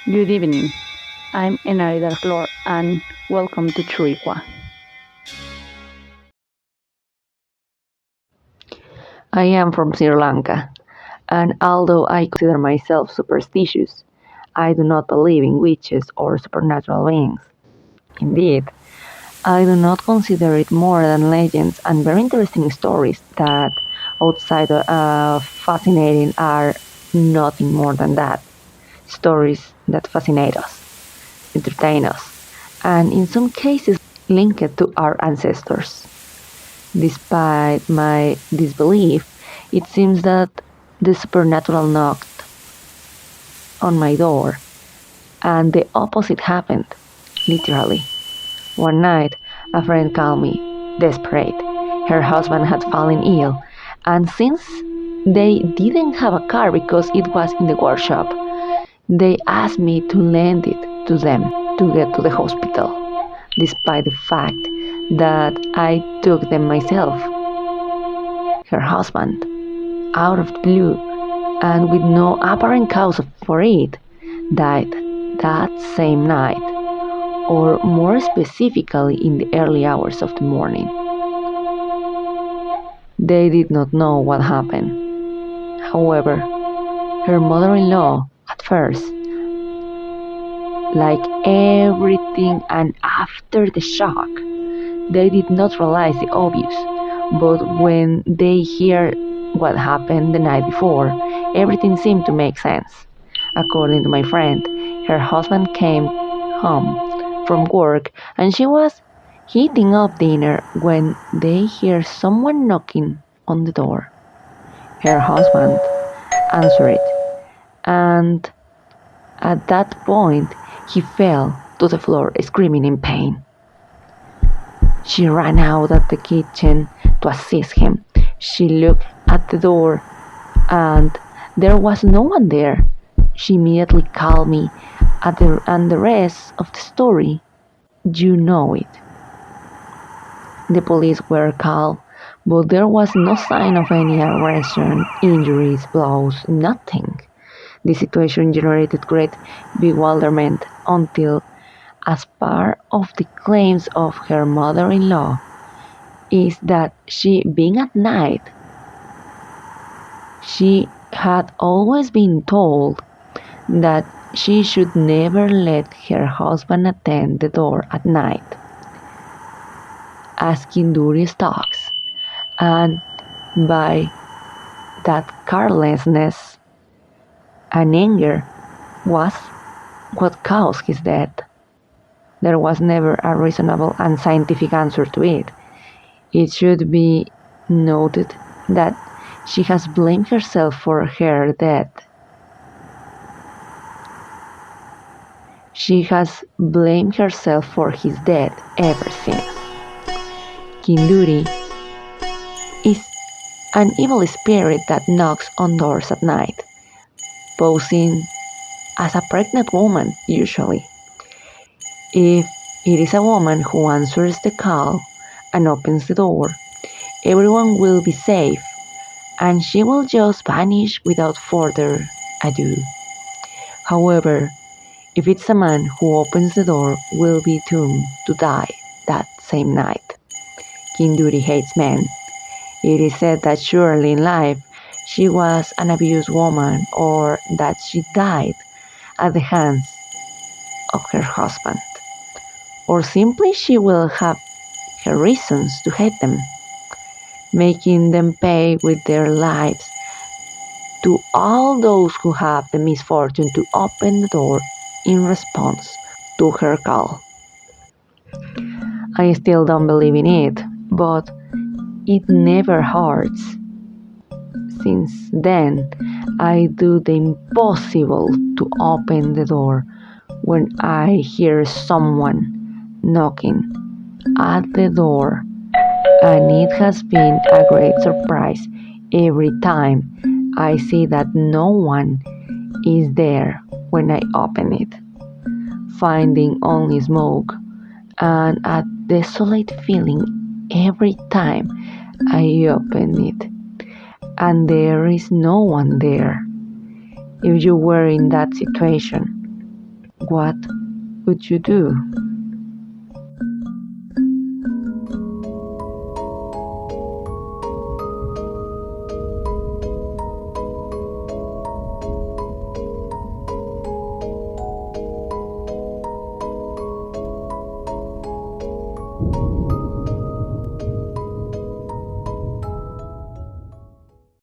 Good evening. I'm Enaida Flor and welcome to Churikua. I am from Sri Lanka, and although I consider myself superstitious, I do not believe in witches or supernatural beings. Indeed, I do not consider it more than legends and very interesting stories that, outside of fascinating, are nothing more than that. Stories that fascinate us, entertain us, and in some cases link it to our ancestors. Despite my disbelief, it seems that the supernatural knocked on my door, and the opposite happened, literally. One night, a friend called me, desperate. Her husband had fallen ill, and since they didn't have a car because it was in the workshop, they asked me to lend it to them to get to the hospital, despite the fact that I took them myself. Her husband, out of the blue and with no apparent cause for it, died that same night, or more specifically in the early hours of the morning. They did not know what happened. However, her mother-in-law, at first, like everything and after the shock, they did not realize the obvious, but when they hear what happened the night before, everything seemed to make sense. According to my friend, her husband came home from work and she was heating up dinner when they hear someone knocking on the door. Her husband answered it, and at that point he fell to the floor screaming in pain. She ran out of the kitchen to assist him. She looked at the door and there was no one there. She immediately called me and the rest of the story, you know it. The police were called, but there was no sign of any aggression, injuries, blows, nothing. The situation generated great bewilderment until, as part of the claims of her mother-in-law, is that she, being at night, she had always been told that she should never let her husband attend the door at night, as Kinduri talks, and by that carelessness and anger was what caused his death. There was never a reasonable and scientific answer to it. It should be noted that she has blamed herself for her death. She has blamed herself for his death ever since. Kinduri is an evil spirit that knocks on doors at night, posing as a pregnant woman usually. If it is a woman who answers the call and opens the door, everyone will be safe and she will just vanish without further ado. However, if it's a man who opens the door, will be doomed to die that same night. Kinduri hates men. It is said that surely in life she was an abused woman or that she died at the hands of her husband. Or simply she will have her reasons to hate them, making them pay with their lives to all those who have the misfortune to open the door in response to her call. I still don't believe in it, but it never hurts. Since then, I do the impossible to open the door when I hear someone knocking at the door, and it has been a great surprise every time I see that no one is there when I open it, finding only smoke and a desolate feeling every time I open it, and there is no one there. If you were in that situation, What would you do?